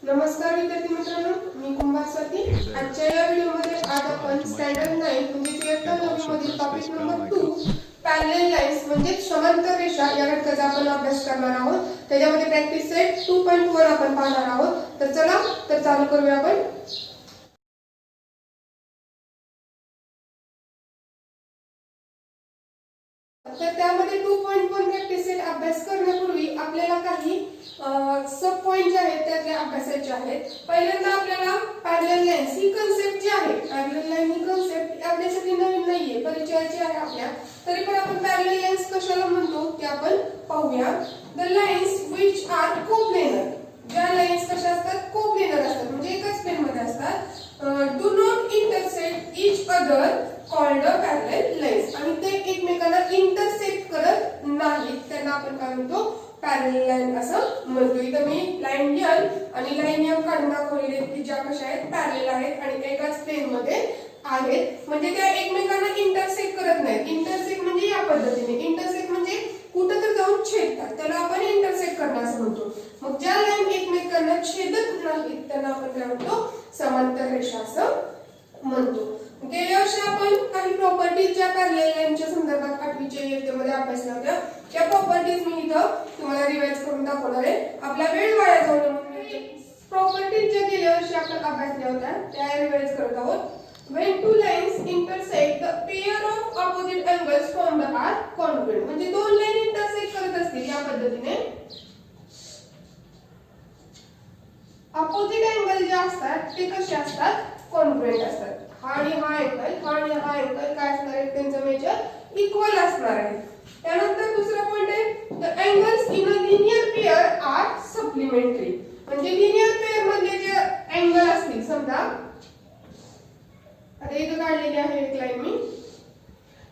नमस्कार विद्यार्थी मित्रांनो, मी कुंभार स्वाती. आजच्या या व्हिडिओमध्ये आज आपण स्टँडर्ड 9 म्हणजे इयत्ता 9 मधील टॉपिक नंबर 2 पॅरलल लाईन्स म्हणजे समांतर रेषा या घटकाचा आपण अभ्यास करणार आहोत. त्याच्यामध्ये प्रॅक्टिस सेट 2.1 आपण पाहणार आहोत. तर चला तर चालू करूया आपण. तर त्यामध्ये 2.1 प्रॅक्टिस सेट अभ्यास करण्यापूर्वी आपल्याला काही सब पॉइंट जे आहेत त्यातले अभ्यासाचे आहेत. पहिल्यांदा आपल्याला पॅरलल लाईन्स ही कन्सेप्ट जी आहे, पॅरलल लाईन ही कन्सेप्ट आपल्यासाठी नवीन नाहीये, परिचयाची आहे आपल्या. तरी पण आपण पॅरलल लाईन्स कशाला म्हणतो ते आपण पाहूया. The lines which are coplanar, ज्या लाईन्स कशा असतात, कोप्लेनर असतात म्हणजे एकाच प्लेन मध्ये असतात. Do not intersect each other called a parallel lines, आणि ते एकमेकांना इंटरसेक्ट करत नाहीत, त्यांना आपण काय म्हणतो, पॅरलल लाईन असं म्हणतो. इथं मी लाईन एल आणि लाईन एम काढून दाखवलेले की ज्या कशा आहेत, पॅरलल आहेत आणि एकाच प्लेन मध्ये आहेत, म्हणजे त्या एकमेकांना इंटरसेक्ट करत नाहीत. इंटरसेक्ट म्हणजे या पद्धतीने, इंटरसेक्ट म्हणजे कुठं तर जाऊन छेदतात, त्याला आपण इंटरसेक्ट करणं असं म्हणतो. मग ज्या लाईन एकमेकांना छेदत नाहीत त्यांना आपण काय म्हणतो, समांतर रेषा असं म्हणतो. गेल्या वर्षी आपण काही प्रॉपर्टीज ज्या पॅरलल लाईनच्या संदर्भात 8वीच्या इयत्तेमध्ये अभ्यासल्या होत्या, त्या प्रॉपर्टीज मी इथं तुम्हाला रिवाइज करून दाखवणार आहे. आपला वेळ वाया जाऊ नये म्हणून प्रॉपर्टीज ज्या गेल्या वर्षी आपण अभ्यासल्या होत्या त्या रिवाइज करत आहोत. When two lines intersect, the pair of opposite angles formed are congruent. म्हणजे दोन लाईन इंटरसेक्ट करत असतील या पद्धतीने, अपोजिट अँगल जे असतात ते कसे असतात, कॉन्ग्रुएंट असतात. हा आणि हा अँगल काय असणार आहे, त्यांचं मेजर इक्वल असणार आहे. त्यानंतर दुसरा पॉइंट आहे, the angles in a linear pair are supplementary. म्हणजे लिनियर पेअर मधले जे अँगल असतील, समजा आता इथं काढलेली आहे एक लाईन मी,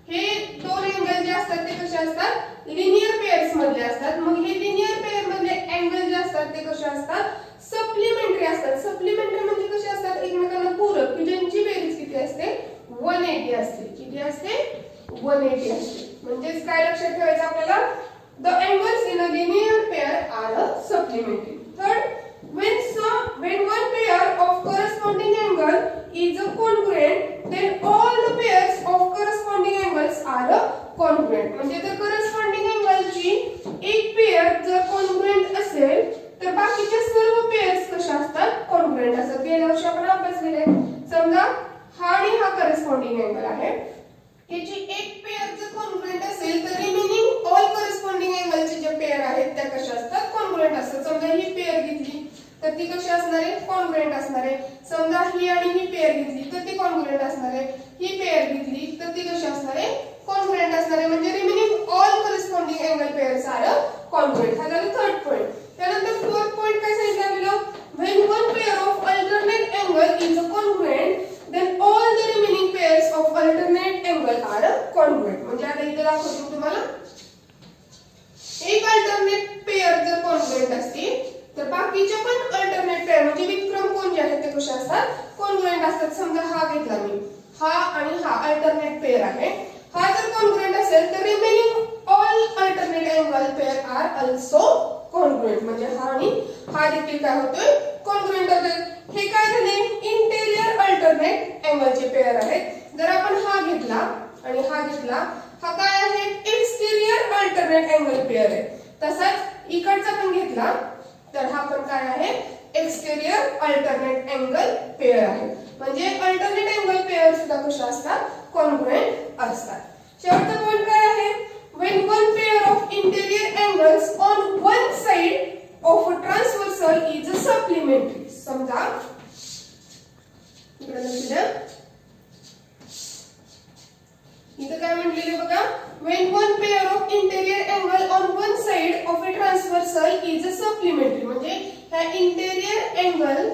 हे दोन अँगल जे असतात ते कसे असतात, लिनियर पेअर्स मधले असतात. मग हे लिनियर पेअर मधले अँगल जे असतात ते कसे असतात, सप्लिमेंटरी असतात. सप्लिमेंटरी म्हणजे कसे असतात, एकमेकांना पूरक, की ज्यांची बेरीज किती असते, 180 असते. किती असते, 180 असते. म्हणजेच काय लक्षात ठेवायचं आपल्याला, the angles in a linear pair are a supplementary. Third, when one pair of corresponding angle is a congruent, then all the pairs of corresponding angles are a congruent. म्हणजे जर corresponding angle ची एक pair जर congruent असेल तर बाकीच्या सर्व pairs कशा असतात, congruent असतात. गेल्या वर्षी आपण अभ्यास केले. समजा हा आणि हा corresponding angle आहे, याची एक पेअर जर congruent असेल तर रिमेनिंग ऑल corresponding angle चे जे पेअर आहेत त्या कशा असतात, congruent असतात. समजा ही पेअर घेतली तर ती कशी असणार आहे, कॉन्ग्रुएंट असणार आहे. समजा ही आणि ही पेअर घेतली तर ती कॉन्ग्रुएंट असणार आहे. ही पेअर घेतली तर ती कशी असणार आहे, कॉन्ग्रुएंट असणार आहे. म्हणजे remaining all corresponding angle pairs are congruent. हा झाला थर्ड पॉइंट. त्यानंतर फोर्थ पॉइंट काय सांगितलं आपल्याला, when one pair of alternate angle is congruent then all the remaining pairs of alternate angle are congruent. म्हणजे आता इथे दाखवतो तुम्हाला, एक अल्टरनेट पेअर जर कॉन्ग्रुएंट असतील तर बाकीचे पण अल्टरनेट पेअर म्हणजे विक्रम कोण जे आहेत ते कसे असतात, कॉन्ग्रुएंट असतात. समजा हा घेतला मी, हा आणि हा अल्टरनेट पेअर आहे. हा जर कॉन्ग्रुएंट असेल तर remaining all alternate angle pair are also congruent. म्हणजे हा आणि हा देखील काय होतोय, कॉन्ग्रुएंट होतोय. हे काय झाले, इंटेरियर अल्टरनेट अँगलचे पेअर आहेत. जर आपण हा घेतला आणि हा घेतला, हा काय आहे, एक्सटेरियर अल्टरनेट अँगल पेअर आहे. तसाच इकडचा पण घेतला तर हा पण काय आहे, एक्सटेरियर अल्टरनेट अँगल पेअर आहे. म्हणजे अल्टरनेट अँगल पेअर सुद्धा कशा असतात, कॉन्ग्रुएंट असतात. शेवटचा पॉइंट काय आहे, when one pair of interior angles on one side of a transversal is a supplementary. समजा इकडे लक्ष द्या, इथं काय म्हटलेले बघा, when one pair of interior angle on one side of a transversal is a supplementary. म्हणजे ह्या इंटेरियर अँगल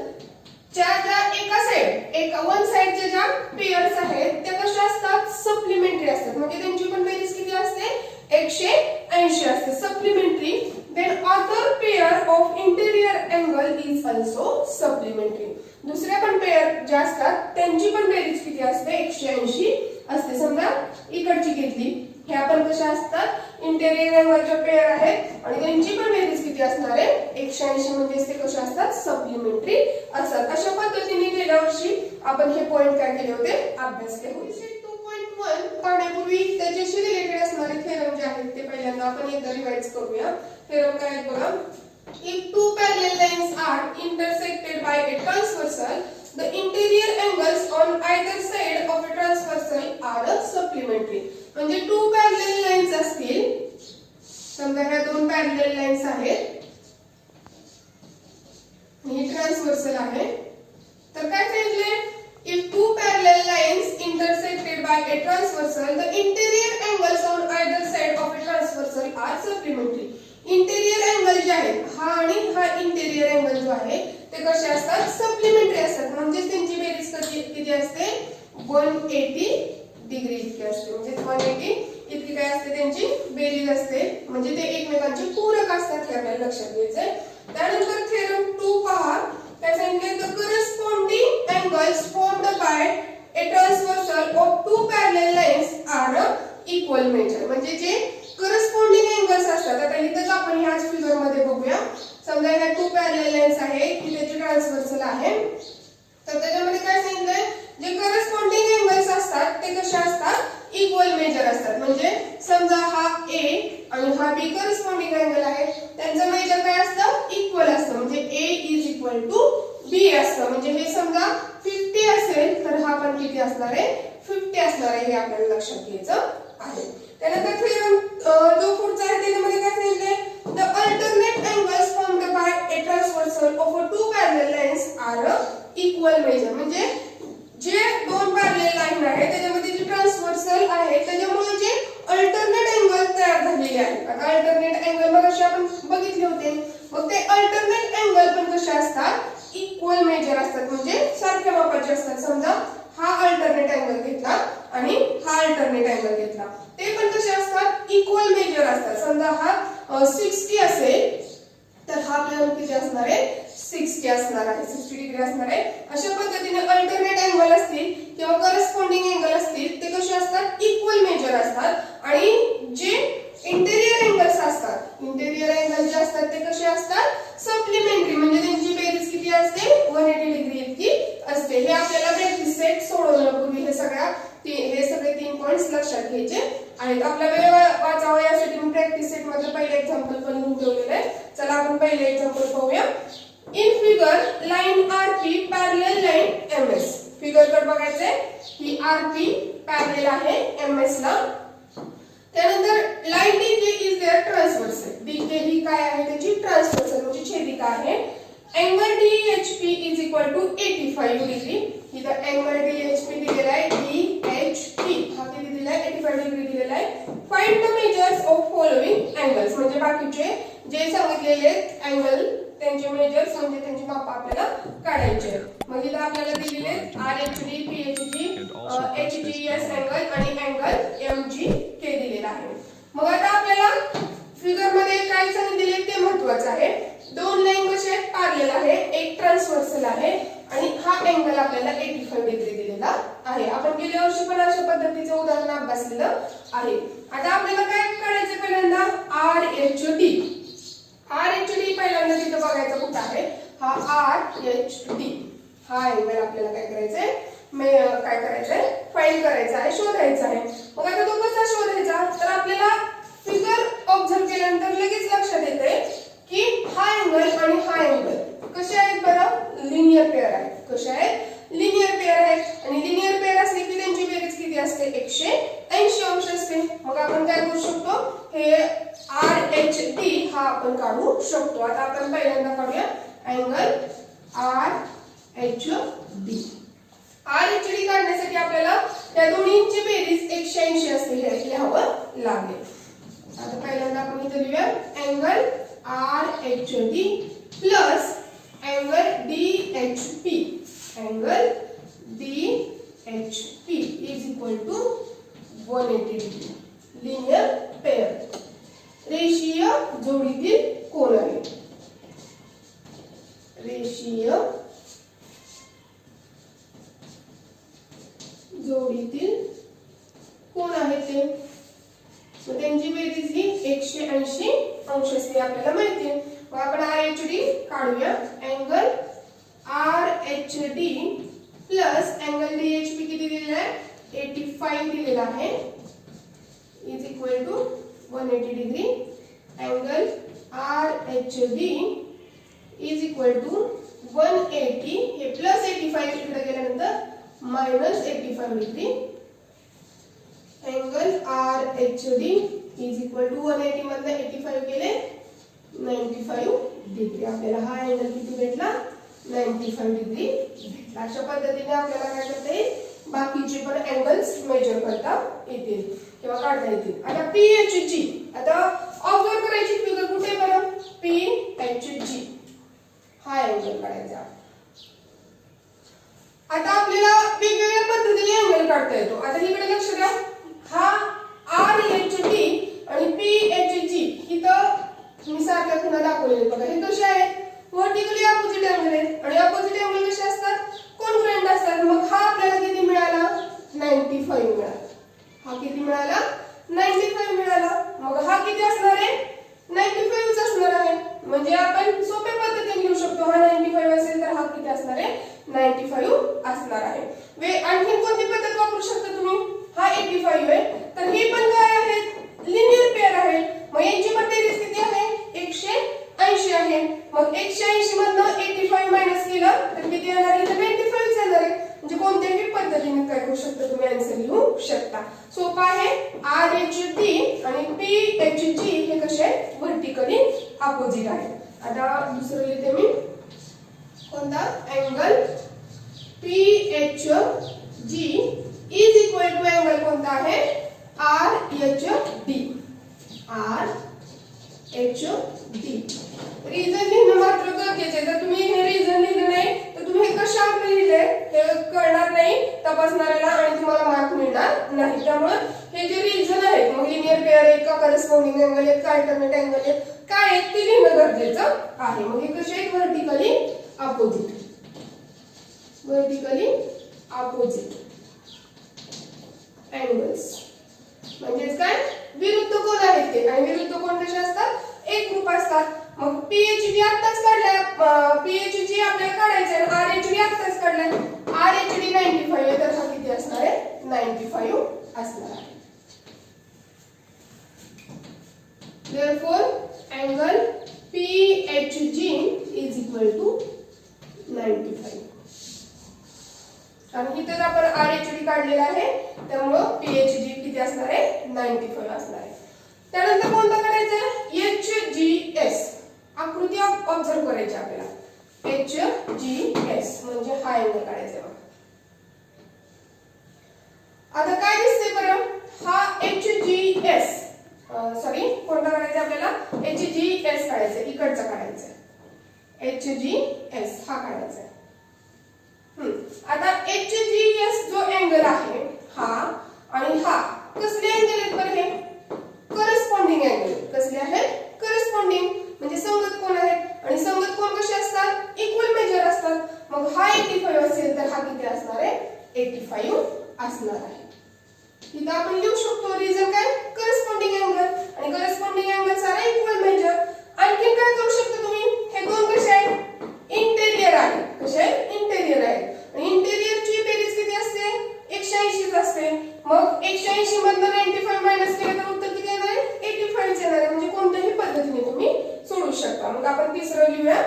च्या ज्या एका साइड वन साइडच्या ज्या पेअर्स आहेत त्या कशा असतात, सप्लिमेंटरी असतात. म्हणजे त्यांची पण बेरीज किती असते, 180 असते. Supplementary then other pair of interior angle is also supplementary. दुसऱ्या पण पेअर ज्या असतात त्यांची पण बेरीज किती असते, 180 असते. समजा इकडची घेतली, ह्या पण कशा असतात इंटेरियर अँगलच्या पेअर आहेत आणि त्यांची पण बेरीज किती असणार आहे 180 म्हणजे ते कशा असतात सप्लिमेंटरी असतात. अशा पद्धतीने गेल्या वर्षी आपण हे पॉइंट काय केले होते अभ्यासले होते. 2.1 पाहण्यापूर्वी त्याच्याशी रिलेटेड असणारे थेरम जे आहेत ते पहिल्यांदा आपण एकदा रिवाइज करूया. थेरम काय आहेत बघा. If two parallel lines are intersected by a transversal, the interior angles on either side of a transversal are supplementary. म्हणजे टू पॅरलल लाईन्स असतील, समजा ह्या दोन पॅरलल लाईन्स आहेत, ही ट्रान्सव्हर्सल आहे, तर काय सांगितले if two parallel lines intersected by a transversal, the interior angles on either side of a transversal are supplementary. Interior angle जे आहे हा आणि हा इंटेरियर अँगल जो आहे ते कसे असतात सप्लिमेंटरी असतात. म्हणजे त्यांची बेरीज किती असते 180 डिग्री इतकी असते. म्हणजे 180 इतकी काय असते त्यांची बेरीज असते. म्हणजे ते एकमेकांचे पूरक असतात हे आपल्याला लक्षात घ्यायचंय. त्यानंतर थेरम 2 पहा. काय सांगितले the corresponding angles formed by a transversal of two parallel lines are equal measure. म्हणजे जे करस्पॉन्डिंग अँगल्स असतात आता इथंच आपण ह्याच फिगर मध्ये बघूया. समजा ह्या टू पॅरलल लाईन्स आहे की त्याची ट्रान्सव्हर्सल आहे, तर त्याच्यामध्ये काय सांगितलंय जे करस्पॉन्डिंग अँगल्स असतात ते कसे असतात इक्वल मेजर असतात. म्हणजे समजा हा A आणि हा B करस्पॉन्डिंग अँगल आहे, त्यांचं मेजर काय असतं इक्वल असतं. म्हणजे A is equal to B असतं. म्हणजे हे समजा 50 असेल तर हा पण किती असणार आहे 50 असणार आहे. हे आपल्याला लक्षात घ्यायचं आहे. त्यानंतर थेरम जो पुढचा आहे त्याच्यामध्ये काय सांगितले the alternate angles formed by a transversal of two parallel lines are equal measure. म्हणजे जे दोन पॅरलल लाईन आहे त्याच्यामध्ये जे ट्रान्सव्हर्सल आहे त्याच्यामुळे जे अल्टरनेट अँगल तयार झालेले आहेत. आता अल्टरनेट अँगल मगाशी आपण बघितले होते, मग ते अल्टरनेट अँगल पण कसे असतात इक्वल मेजर असतात. म्हणजे सारख्या मापाचे असतात. समजा हा अल्टरनेट अँगल घेतला आणि हा अल्टरनेट अँगल घेतला, ते पण कसे असतात इक्वल मेजर असतात. समजा हा 60 असेल तर हा आपल्याला किती असणार आहे 60 असणार आहे, 60 डिग्री असणार आहे. अशा पद्धतीने अल्टरनेट अँगल असतील किंवा करस्पॉन्डिंग अँगल असतील ते कसे असतात इक्वल मेजर असतात. आणि जे इंटेरियर अँगल्स असतात इंटेरियर अँगल जे असतात ते कसे असतात सप्लिमेंटरी. म्हणजे त्यांची बेरीज किती असते 180 डिग्री इतकी असते. हे आपल्याला प्रॅक्टिस सेट सोडवण्यापूर्वी हे सगळे 3 पॉइंट्स लक्षात घ्यायचे आहेत. आपला वेळ वाचावा यासाठी मी प्रॅक्टिस सेट मध्ये पहिले एक्झाम्पल पण लिहून ठेवलेलं आहे. चला आपण पहिले एक्झाम्पल पाहूया. In figure line RP parallel line MS. Figure कडे बघायचंय, ही आरपी पॅरलल आहे एमएस ला. त्यानंतर line DK is their transversal. DK ही काय आहे त्याची ट्रान्सव्हर्सल म्हणजे छेदिका आहे. Angle DHP is equal to 85 degree. इथं अँगल DHP दिलेला आहे DHP हा किती दिलेला आहे 85 डिग्री दिलेला आहे. Find the measures of following angles. म्हणजे बाकीचे जे सांगितलेले अँगल त्यांचे मेजर्स म्हणजे त्यांची माप आपल्याला काढायचे आहेत. मग इथं आपल्याला दिलेले RHD, PHG, HGS अँगल आणि अँगल MGK दिलेला आहे. मग आता आपल्याला फिगर मध्ये काय सांगितले ते महत्त्वाचं आहे. दोन लाईन कशा आहेत पॅरलल आहे, एक ट्रान्सव्हर्सल आहे आणि हा अँगल आपल्याला 85 डिग्री दिलेला आहे. आपण गेल्या वर्षी पण अशा पद्धतीचे उदाहरण अभ्यासलेलं आहे. आता आपल्याला काय करायचं पहिल्यांदा RHD. RHD पहिल्यांदा तिथे बघायचं कुठं आहे हा RHD हा अँगल आपल्याला काय करायचंय काय करायचंय फाइंड करायचा आहे शोधायचा आहे. मग आता तो कसा शोधायचा तर आपल्याला फिगर ऑब्झर्व केल्यानंतर लगेच लक्षात येते की हा अँगल आणि हा अँगल कसे आहेत बरं लिनियर पेअर आहेत. कसे आहेत लिनियर पेअर आहेत आणि लिनियर पेअर असले की त्यांची बेरीज किती असते 180 अंश असते. मग आपण काय करू शकतो हे RHD हा आपण काढू शकतो. आता आपण पहिल्यांदा काढूया अँगल RHD. RHD काढण्यासाठी आपल्याला त्या दोन्हींची बेरीज 180 असते हे लिहावं लागेल. आता पहिल्यांदा आपण इथे लिहूया angle RHD plus angle DHP. Angle DHP is equal to 180 degree. Linear pair रेषीय जोडीतील कोन आहे. रेषीय जोडीतील कोण आहे ते मग त्यांची बेरीज ही 180 अंश असते आपल्याला माहिती आहे. मग आपण RHD काढूया. Angle RHD plus angle DHP किती दिलेला आहे 85 दिलेला आहे is equal to 180 degree. Angle RHD is equal to 180 हे प्लस 85 इकडे गेल्यानंतर minus 85 degree. Angle RHD is equal to 180 मधनं 85 गेले 95 डिग्री. आपल्याला हा अँगल किती भेटला 95 डिग्री भेटला. अशा पद्धतीने आपल्याला काय करता येईल बाकीचे पण अँगल्स मेजर करता येतील किंवा काढता येतील. आता PHG आता ऑब्झर्व करायची फिगर कुठे बरं PHG हा अँगल काढायचा. आता आपल्याला वेगवेगळ्या पद्धतीने अँगल काढता येतो. आता इकडे लक्ष द्या. हा RHD आणि PHG इथं मी सारख्या खुणा दाखवलेले बघा. हे कसे आहेत व्हर्टिकली ऑपोजिट अँगल आहेत आणि ऑपोजिट अँगल कसे असतात कॉन्ग्रुएंट असतात. मग हा आपल्याला किती मिळाला 95 मिळाला. हा किती मिळाला 95 मिळाला. मग हा किती असणार आहे 95 च असणार आहे. म्हणजे आपण सोप्या पद्धतीने लिहू शकतो. हा 95 असेल तर हा किती असणार आहे 95 असणार आहे. आणखी कोणती पद्धत वापरू शकता तुम्ही. हा 85 आहे तर हे पण काय आहेत लिनियर पेअर आहे. मग यांची पण बेरीज किती आहे 180 आहे. मग 180 मधनं 85 मायनस केलं तर किती येणार इथे 95 येणार आहे. म्हणजे कोणत्याही पद्धतीने काय करू शकता तुम्ही आन्सर लिहू शकता. सोपा आहे. RHD आणि PHG हे कसे व्हर्टिकली ऑपोजिट आहे. आता दुसरं लिहिते मी कोणता angle PHG is equal to angle कोणता आहे RHD. रिझन लिहिणं मात्र गरजेचे. जर तुम्ही हे रिझन लिहिलं नाही तर तुम्ही हे कशावर लिहिले हे कळणार नाही तपासणाऱ्याला आणि तुम्हाला मार्क मिळणार नाही. त्यामुळे हे जे रिझन आहेत मग लिनियर पेअर आहे का करस्पॉन्डिंग अँगल आहे का अल्टरनेट अँगल आहे काय आहे ते लिहिणं गरजेचं आहे. मग हे कसे आहेत vertically opposite. Vertically opposite angles म्हणजेच काय विरुद्ध कोण आहेत ते. आणि विरुद्ध कोण कसे असतात एक ग्रुप असतात. मग PHG आत्ताच काढलाय PHG आपल्याला काढायचं आहे. RHD आत्ताच काढलाय. RHD 95 आहे तर हा किती असणार आहे 95 असणार आहे. therefore angle PHG is equal to 95. आणि इथे आपण RHD काढलेला आहे त्यामुळे PHG किती असणार आहे 95 असणार आहे. त्यानंतर कोणता करायचा HGS आकृती ऑब्झर्व करायची आपल्याला. HGS म्हणजे हा अँगल काढायचा बघा. आता काय दिसते बरं हा HGS सॉरी कोणता काढायचा आपल्याला HGS काढायचा इकडचा काढायचा HGS हा काढायचा. आता HGS जो अँगल आहे हा आणि हा कसले अँगल आहेत बरं हे करस्पॉन्डिंग अँगल. कसले आहेत करस्पॉन्डिंग म्हणजे संगत कोण आहेत आणि संगत कोण कसे असतात इक्वल मेजर असतात. मग हा 85 असेल तर हा किती असणार आहे 85 असणार आहे. इथं आपण लिहू शकतो रिझन काय करस्पॉन्डिंग अँगल आणि करस्पॉन्डिंग अँगल सारा इक्वल मेजर. आणखी काय करू शकता तुम्ही हे दोन कसे आहेत इंटेरियर आहे. कसे आहेत इंटेरियर आहे आणि इंटेरियरची बेरीज किती असते 180 असते. मग 180 मधनं 95 मायनस केलं तर उत्तर किती येणार आहे 85 येणार आहे. म्हणजे कोणत्याही पद्धतीने तुम्ही सोडू शकता. मग आपण तिसरं लिहूया.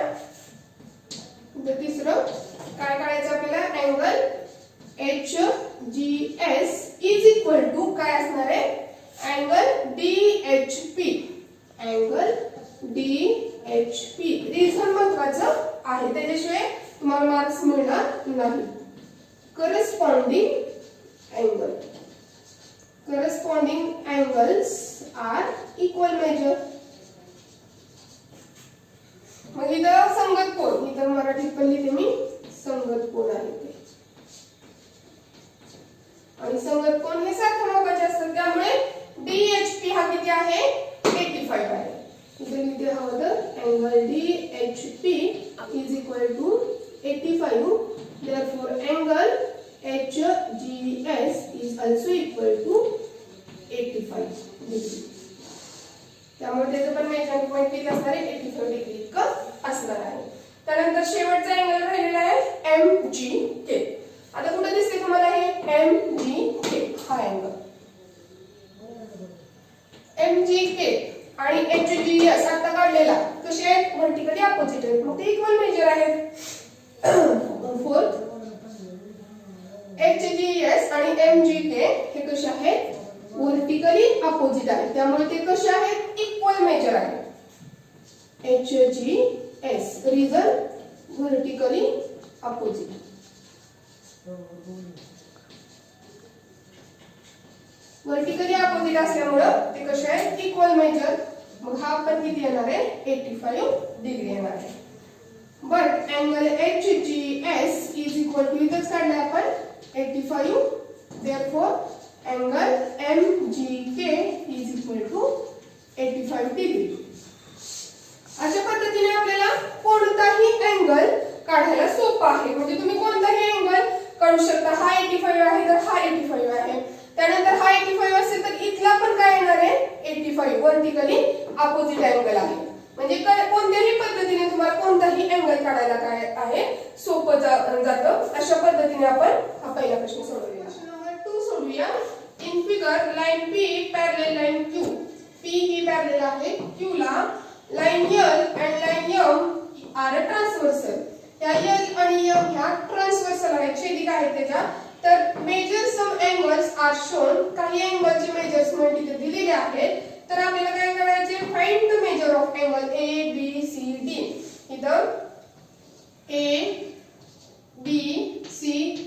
तिसरं काय काढायचं आपल्याला angle HGS is equal to काय असणार आहे angle DHP. Angle DHP reason महत्वाचं आहे त्याच्याशिवाय तुम्हाला मार्क्स मिळणार नाही. Corresponding angle corresponding angles are equal measure. मग इथं संगत कोण इथं मराठीत पण लिहिते मी संगत कोण आहे ते आणि संगत कोण हे सारखं महत्वाचे असतात. त्यामुळे DHP हा किती आहे 85 आहे. इथे लिहिते हवं तर angle DHP is equal to 85. therefore angle HGS is also equal to 85 degree. त्यामुळे त्याचं पण मेजरमेंट किती असणार आहे 85 डिग्री इतकं असणार आहे. त्यानंतर शेवटचा अँगल राहिलेला आहे MGK. आता कुठे दिसते तुम्हाला हे MGK हा अँगल. MGK आणि HGS आता काढलेला कसे आहेत व्हर्टिकली अपोजिट आहेत मग ते इक्वल मेजर आहेत. फोर्थ HGS आणि MGK हे कसे आहेत व्हर्टिकली अपोजिट आहेत त्यामुळे ते कसे आहेत इक्वल मेजर आहेत. HGS reason vertically opposite. Vertically opposite असल्यामुळे ते कसे आहेत इक्वल मेजर. मग हा पण किती येणार आहे 85 डिग्री येणार आहे. But angle HGS is equal to इथंच काढले आपण 85. therefore angle MGK is equal to 85 degree. अशा पद्धतीने आपल्याला कोणताही अँगल काढायला सोपा आहे. म्हणजे तुम्ही कोणताही अँगल काढू शकता. हा 85 आहे तर हा 85 आहे. त्यानंतर हा 85 असेल तर इथला पण काय येणार आहे 85 व्हर्टिकली अपोजिट अँगल आहे. म्हणजे कोणत्याही पद्धतीने तुम्हाला कोणताही अँगल काढायला काय आहे सोपं जातं. अशा पद्धतीने आपण हा पहिला प्रश्न सोडवूया. प्रश्न नंबर 2 सोडूया. In figure line P parallel line Q. P ही पॅरलल आहे Q ला. Line L and line M are transversal. या L आणि M ह्या ट्रान्सव्हर्सल आहेत छेदिका आहेत त्याच्या. तर measure some angles are shown. काही अँगलचे मेजर्समेंट इथे दिलेले आहेत. तर आपल्याला काय करायचे find the measure of angle A B C D. इथं A B C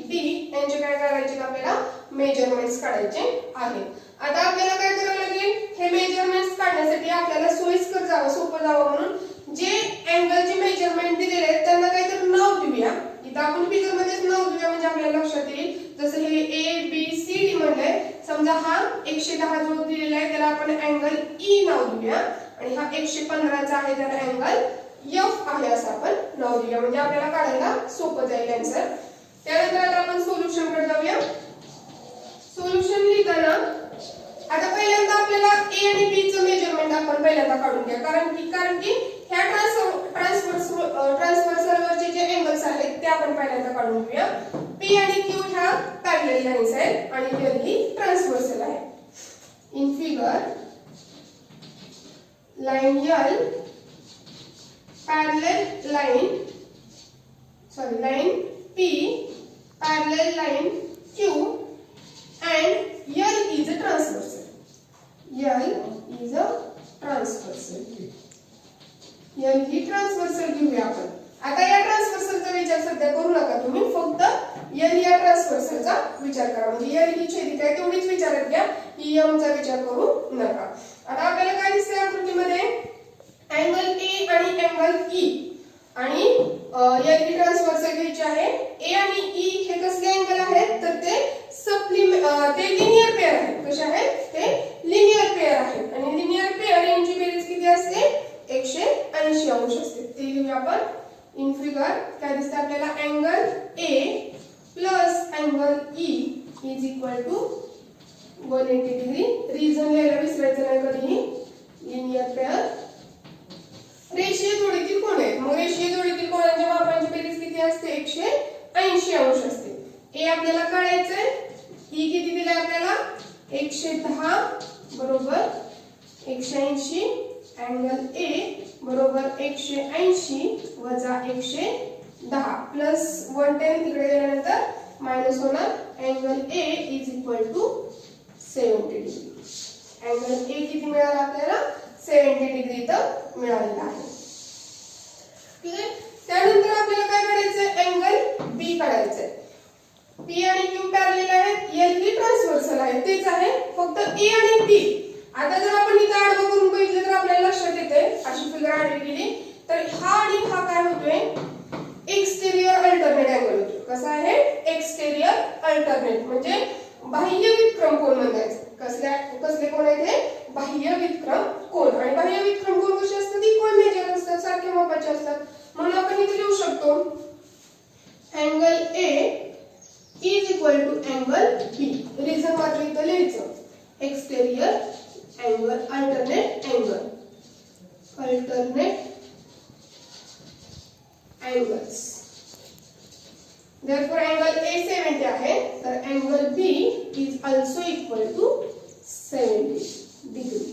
D यांचे काय करायचे आपल्याला मेजरमेंट्स काढायचे आहेत. आता आपल्याला काय करावं लागेल हे मेजरमेंट्स काढण्यासाठी आपल्याला सोयीस्कर जावं सोपं जावं म्हणून जे अँगलचे मेजरमेंट दिलेले आहेत त्यांना काहीतरी नाव देऊया. इथं आपण फिगर मध्येच नाव देऊया म्हणजे आपल्याला लक्षात येईल. जसं हे A B C D म्हणलंय समजा हा 110 जो दिलेला आहे त्याला आपण अँगल E नाव देऊया आणि हा 115 चा आहे त्याला अँगल F आहे असं आपण नाव देऊया म्हणजे आपल्याला काढायला सोपं जाईल आन्सर. त्यानंतर आता आपण सोल्युशन कडे जाऊया. सोल्युशन लिहिताना आता पहिल्यांदा आपल्याला A आणि B चं मेजरमेंट आपण पहिल्यांदा काढून घ्या. कारण की ह्या ट्रान्सव्हर्सलवरचे जे अँगल्स आहेत ते आपण पहिल्यांदा काढून घेऊया. P आणि Q ह्या पॅरलल लाईन्स आहेत आणि L ही ट्रान्सव्हर्सल आहे. In figure line L parallel line P parallel line Q and L is a transversal. L is a transversal. L he transversal घेऊया आपण. आता या ट्रान्सव्हर्सलचा विचार सध्या करू नका तुम्ही फक्त L या ट्रान्सव्हर्सलचा विचार करा. म्हणजे L ही छेदिका आहे तेवढीच विचारात घ्या. M चा विचार करू नका. आता आपल्याला काय दिसतंय आकृतीमध्ये अँगल A आणि अँगल E आणि L ही ट्रान्सव्हर्सल घ्यायची आहे. A आणि E हे कसले अँगल आहेत तर ते ते लिनियर पेअर आहेत. कसे आहेत ते लिनियर पेअर आहेत आणि लिनियर पेअर यांची बेरीज किती असते 180 अंश असते. ते लिहूया आपण. इन फिगर काय दिसतं आपल्याला angle A plus angle E is equal to 180 degree. Reason लिहायला विसरायचं नाही कधीही. लिनियर पेअर रेषीय जोडीतील कोण आहेत. मग रेषीय जोडीतील कोणाच्या मापांची बेरीज किती असते 180 अंश असते. A आपल्याला काढायचंय. E किती दिलाय आपल्याला 110 बरोबर 180. अँगल A बरोबर 180 वजा 110 प्लस 110 तिकडे गेल्यानंतर मायनस होणार. Angle A is equal to 70 degree. Angle A किती मिळाला आपल्याला 70 डिग्री इथं मिळालेला आहे. ठीक आहे. त्यानंतर आपल्याला काय काढायचंय अँगल B काढायचंय. P आणि Q पॅरलल आहेत. L ही ट्रान्सव्हर्सल आहे तेच आहे फक्त A आणि P. आता जर आपण इथं आडवं करून बघितलं तर आपल्याला लक्षात येते अशी फिगर आडवी गेली तर हा आणि हा काय होतोय एक्सटेरियर अल्टरनेट अँगल होतो. कसा आहे एक्सटेरियर अल्टरनेट म्हणजे बाह्य विक्रम कोन म्हणायचं. कसले कोण आहेत हे बाह्य विक्रम कोन. आणि बाह्य विक्रम कोन कसे असतात इक्वल मेजर असतात सारख्या मापाचे असतात. म्हणून आपण इथे लिहू शकतो angle A is equal to angle B. Reason मात्र इथं लिहायचं. exterior angle, alternate angles. Therefore angle A 70 आहे, तर angle B is also equal to 70 degree.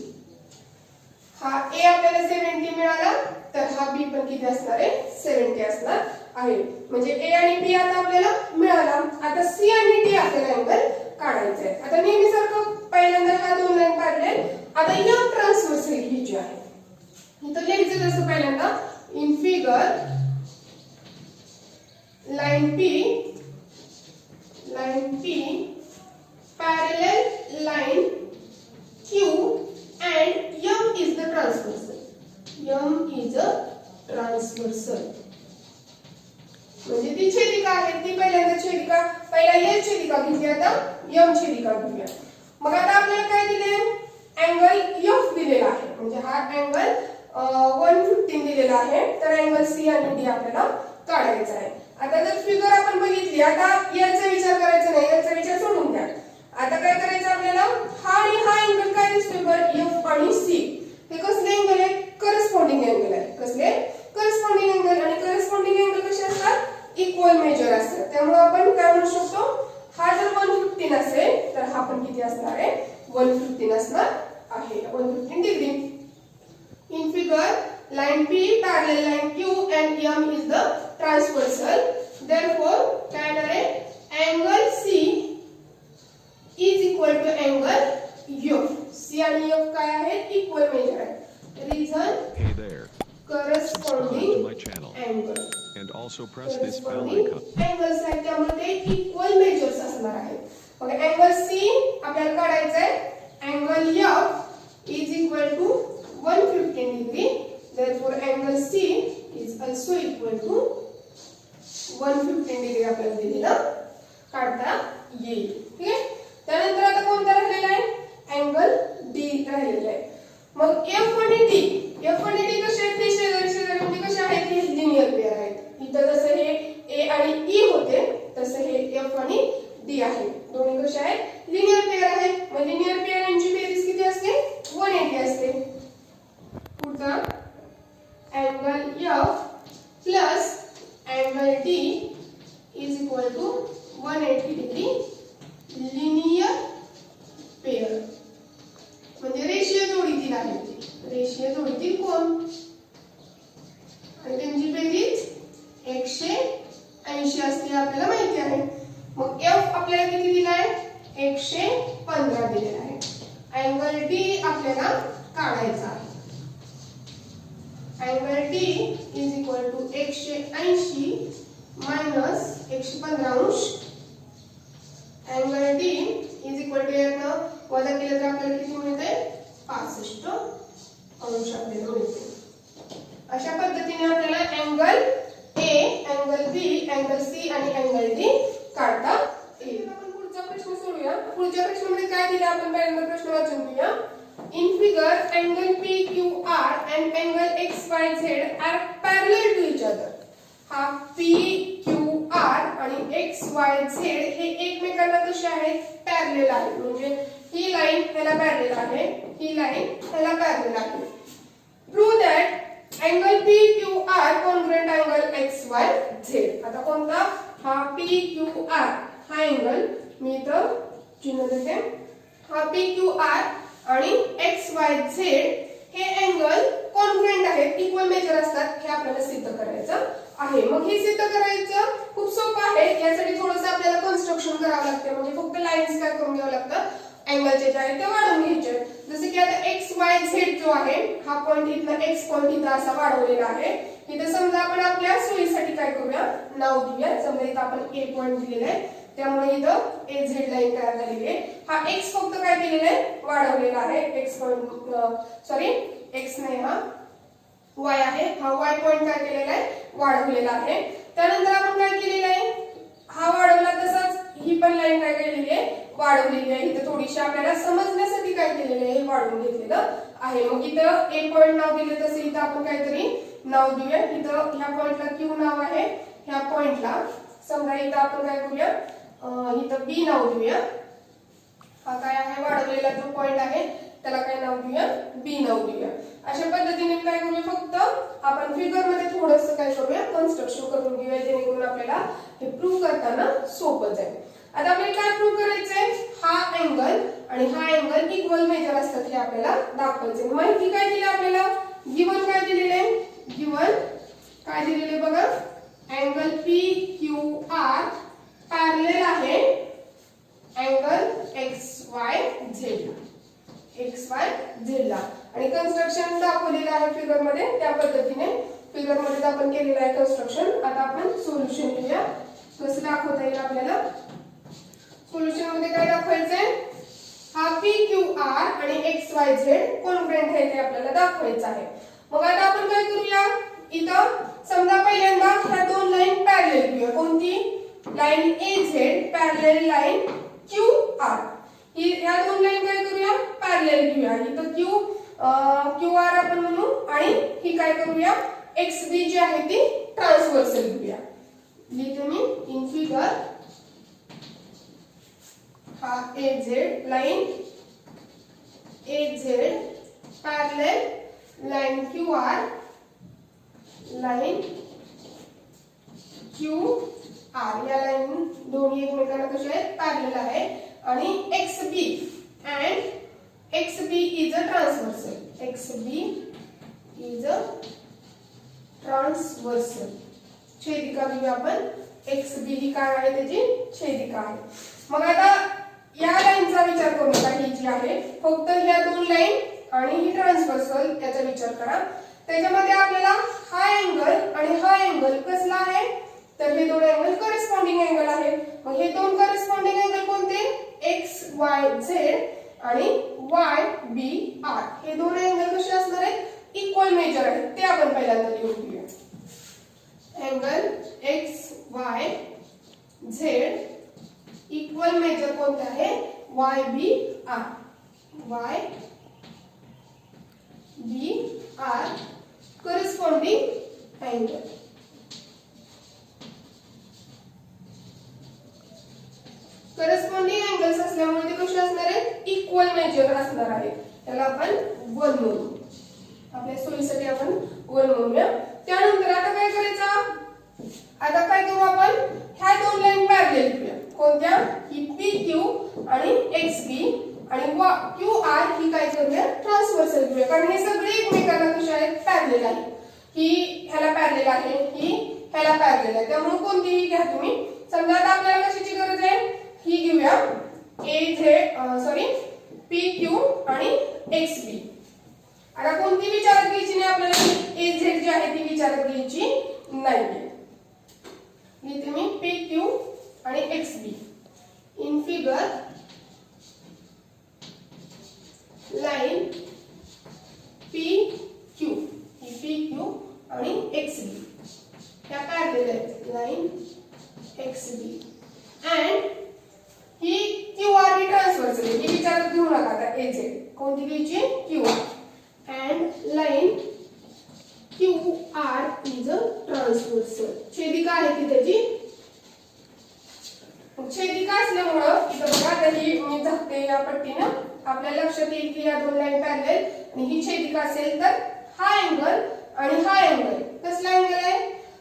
हा A आपल्याला 70 मिळाला, तर हा B पण किती असणार आहे, 70 असणार आहे. म्हणजे A आणि B आता आपल्याला मिळाला. आता C आणि D आपल्याला अँगल काढायचा आहे. आता नेहमीसारखं पहिल्यांदा हा दोन लाईन काढले, आता या ट्रान्सव्हर्सल घ्यायची आहे. इथं लिहायचं जसं पहिल्यांदा in figure line P parallel line Q and M is the transversal. म्हणजे ती छेदिका आहे, ती पहिल्यांदा छेदिका पहिला L छेदिका घेतली, आता M छेदिका घेऊया. मग आता आपल्याला काय दिले, अँगल F दिलेला आहे, म्हणजे हा अँगल 115 दिलेला आहे. तर अँगल C आणि D आपल्याला काढायचा आहे. आता जर फिगर आपण बघितली, आता याचा विचार करायचा नाही, याचा विचार सोडून द्या. आता काय करायचं आपल्याला, हा आणि हा अँगल काय दिसतोय बरं, F आणि C हे कसले अँगल आहे, करस्पॉन्डिंग अँगल आहे. कसले, करस्पॉन्डिंग अँगल. आणि करस्पॉन्डिंग अँगल कसे असतात, इक्वल मेजर असतात. त्यामुळे आपण काय म्हणू शकतो, हा जर 115 असेल तर हा पण किती असणार आहे, 115 असणार आहे, 115 degree. In figure line P parallel line Q and M is the transversal. Therefore, काय येणार आहे, angle C is equal to angle F. C आणि F काय आहे, इक्वल मेजर आहे. Reason, hey there, corresponding my channel angle and also press this bell icon. angles आहेत, त्यामुळे ते इक्वल मेजर्स असणार आहेत. मग angle C आपल्याला काढायचं आहे. angle F is equal to 115 degree. Therefore, angle C is also equal to 115 degree आपल्याला दिलेला काढता येईल. ठीक आहे. त्यानंतर आता कोणता राहिलेला आहे, अँगल D राहिलेला आहे. मग F आणि D कसे आहेत, ते शेजारी म्हणजे कसे आहेत, हे लिनियर पेअर आहेत. इथं जसं हे A आणि E होते, तसं हे F आणि D आहे. दोन्ही कसे आहेत, लिनियर पेअर आहेत. मग लिनियर पेअरांची बेरीज किती असते, 180 असते. पुढचा angle F plus angle D is equal to 180 degree linear pair. म्हणजे रेषीय जोडीतील आहे, रेषीय जोडीतील कोण, आणि त्यांची बेरीज 180 असते आपल्याला माहिती आहे. मग F आपल्याला किती दिला आहे, 115 दिलेला आहे. अँगल D आपल्याला काढायचा आहे. Angle D is equal to 180 minus 115 अंश. Angle D is equal to यातनं वजा केलं तर आपल्याला किती मिळते, 65 अंश आपल्याला मिळते. अशा पद्धतीने आपल्याला angle A, angle B, angle C आणि अँगल D काढता येईल. आपण पुढचा प्रश्न सोडूया. पुढच्या प्रश्नामध्ये काय दिलं आपण पहिल्यांदा प्रश्न वाचून घेऊया. In figure, angle PQR and angle XYZ are parallel to each other. हा PQR आणि XYZ हे एकमेकांना कसे आहेत, पॅरलल आहेत. म्हणजे ही लाईन ह्याला पॅरलल आहे, ही लाईन ह्याला पॅरलल आहे. Prove that angle PQR congruent angle XYZ. आता कोणता, हा PQR हा अँगल, मी इथं चिन्ह देते, हा PQR आणि XYZ हे अँगल कॉन्ग्रुएंट आहेत, इक्वल मेजर असतात, हे आपल्याला सिद्ध करायचं आहे. मग हे सिद्ध करायचं खूप सोपं आहे. यासाठी थोडंसं आपल्याला कन्स्ट्रक्शन करावं लागतं. म्हणजे फक्त लाईन्स काय करून घ्यावं लागतं, अँगलचे जे आहे ते वाढवून घ्यायचे. जसे की आता XYZ जो आहे, हा पॉइंट इथला X पॉइंट इथं असा वाढवलेला आहे. इथं समजा आपण आपल्या सोयीसाठी काय करूया, नाव देऊया. समजा इथं आपण A पॉइंट दिलेला आहे, त्यामुळे इथं AZ लाईन तयार झालेली आहे. हा X फक्त काय केलेला आहे, वाढवलेला आहे. X पॉइंट X नाही, हा Y आहे. हा Y पॉइंट काय केलेला आहे, वाढवलेला आहे. त्यानंतर आपण काय केलेलं आहे, हा वाढवला तसाच ही पण लाईन काय केलेली आहे, वाढवलेली आहे. इथं थोडीशी आपल्याला समजण्यासाठी काय केलेलं आहे, वाढवून घेतलेलं आहे. मग इथं A पॉइंट नाव दिलं तसं इथं आपण काहीतरी नाव देऊया. इथं ह्या पॉइंटला Q नाव आहे, ह्या पॉइंटला समजा इथं आपण काय करूया, इथं B नाव देऊया. हा काय आहे वाढवलेला जो पॉइंट आहे त्याला काय नाव देऊया बी नाव देऊया अशा पद्धतीने काय करूया फक्त आपण फिगर मध्ये थोडंसं काय करूया कन्स्ट्रक्शन करून घेऊया जेणेकरून आपल्याला हे प्रूव्ह करताना सोपं जाईल आता आपल्याला काय प्रूव्ह करायचंय हा अँगल आणि हा अँगल इक्वल मेजर असतात हे आपल्याला दाखवायचे माहिती काय दिली आपल्याला गिवन काय दिलेले आहे गिवन काय दिलेले बघा अँगल PQR पॅरलल आहे अँगल XYZ ला आणि कन्स्ट्रक्शन दाखवलेलं आहे फिगर मध्ये त्या पद्धतीने फिगर मध्ये आपण केलेलं आहे कन्स्ट्रक्शन आता आपण सोल्युशन लिहूया कसं दाखवता येईल आपल्याला सोल्युशन मध्ये काय दाखवायचंय हा PQR आणि XYZ कॉन्ग्रुएंट आहे ते आपल्याला दाखवायचं आहे मग आता आपण काय करूया इथं समजा पहिल्यांदा ह्या दोन लाईन पॅरलल घेऊया कोणती line AZ parallel line QR ही ह्या दोन लाईन काय करूया पॅरलल घेऊया इथं QR आपण म्हणू आणि ही काय करूया XB जी आहे ती ट्रान्सव्हर्सल घेऊया लिहितो मी इन फिगर हा AZ line AZ parallel line QR line QR या लाईन दोन्ही एकमेकांना कशा आहेत पॅरलल आहे आणि XB and XB is a transversal XB is a transversal छेदिका घेऊया आपण XB ही काय आहे त्याची छेदिका आहे मग आता या लाईनचा विचार करू नका ही जी आहे फक्त ह्या दोन लाईन आणि ही ट्रान्सव्हर्सल याचा विचार करा त्याच्यामध्ये आपल्याला हा अँगल आणि हा अँगल कसला आहे तर हे दोन अँगल करस्पॉन्डिंग अँगल आहे मग हे दोन करस्पॉन्डिंग अँगल कोणते XYZ आणि YBR हे दोन अँगल कसे असणार आहेत इक्वल मेजर आहेत ते आपण पहिल्यांदा लिहून घेऊया अँगल XYZ इक्वल मेजर कोणते आहे YBR corresponding angle corresponding angles असल्यामुळे ते कसे असणार आहेत इक्वल मेजर असणार आहे त्याला आपण 1 म्हणू आपल्या सोयीसाठी आपण 1 म्हणूया त्यानंतर आता काय करायचं आता काय करू आपण ह्या दोन लाईन पॅरलल घेऊया कोणत्या ही PQ आणि XB आणि QR ही काय करूया ट्रान्सव्हर्सल घेऊया कारण हे सगळे एकमेकांना कसे आहेत पॅरलल आहे ही ह्याला पॅरलल आहे ही ह्याला पॅरलल आहे त्यामुळे कोणतीही घ्या तुम्ही समजा आता आपल्याला कशाची गरज आहे ही घेऊया PQ आणि XB आता कोणती विचारात घ्यायची नाही आपल्याला AZ जी आहे ती विचारात घ्यायची नाहीये लिहिते मी PQ आणि XB in figure line PQ he PQ आणि XB ह्या पॅरलल आहेत line XB and he QR he transversal आहे ही विचारात घेऊ नका आता AZ कोणती घ्यायची QR and line QR is a transversal छेदिका आहे ती त्याची छेदिका असल्यामुळं इथं बघा आता ही मी झाकते या पट्टीनं आपल्या लक्षात येईल की या दोन लाईन पॅरलल आणि ही छेदिका असेल तर हा अँगल आणि हा अँगल कसला अँगल आहे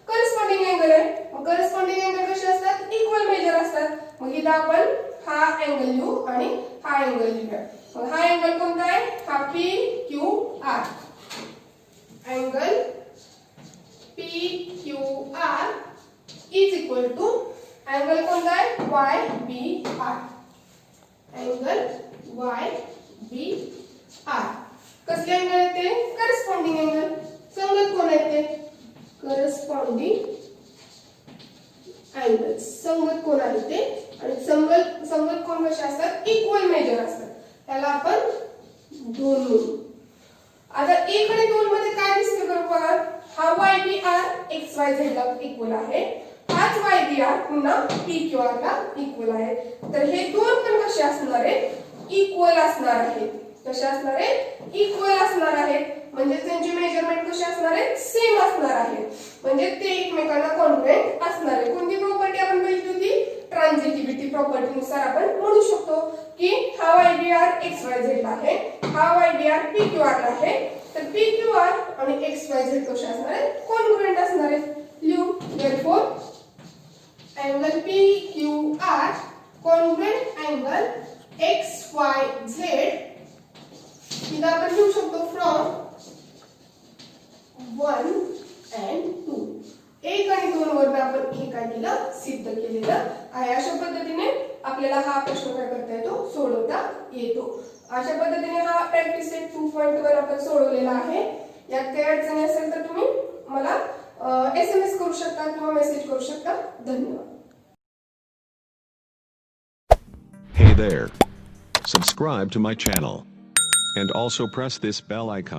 करस्पॉन्डिंग अँगल आहे मग करस्पॉन्डिंग अँगल कसे असतात इक्वल मेजर असतात मग इथं आपण हा अँगल लिहू आणि हा अँगल लिहूया मग हा अँगल कोणता आहे हा PQR angle PQR is equal to angle कोणता आहे YBR अँगल YBR कसले अँगल आहेत ते करस्पॉन्डिंग अँगल संगत कोण आहेत ते करस्पॉन्डिंग अँगल संगत कोण आहेत ते आणि संगत कोण कसे असतात इक्वल मेजर असतात त्याला आपण 2 म्हणू आता 1 आणि 2 मध्ये काय दिसते बरं बघा हा YBR XYZ ला इक्वल आहे हाच YBR पुन्हा PQR ला इक्वल आहे तर हे दोन पण कसे असणार आहेत इक्वल असणार आहेत कसे असणार आहेत इक्वल असणार आहेत म्हणजे त्यांचे मेजरमेंट कसे असणार आहेत सेम असणार आहेत म्हणजे ते एकमेकांना कॉन्ग्रुएंट असणार आहे कोणती प्रॉपर्टी आपण बघितली होती ट्रान्झिटिव्हिटी प्रॉपर्टी नुसार आपण म्हणू शकतो की हा YDR XYZ आहे, हा YDR PQR आहे. तर PQR आणि XYZ कसे असणार आहेत? कॉन्ग्रुएंट असणार आहेत. लिहू. therefore angle PQR congruent angle XYZ इथं आपण लिहू शकतो फ्रॉम 1 and 2. 1 आणि 2 वरून आपण हे काय केलं? सिद्ध केलेलं आहे. अशा पद्धतीने आपल्याला हा प्रश्न काय करता येतो? सोडवता येतो. अशा पद्धतीने हा प्रॅक्टिस सेट 2.1 आपण सोडवलेला आहे. यात काही अडचणी असेल तर तुम्ही मला SMS करू शकता किंवा मेसेज करू शकता. धन्यवाद. Hey there. Subscribe to my channel. And also press this bell icon.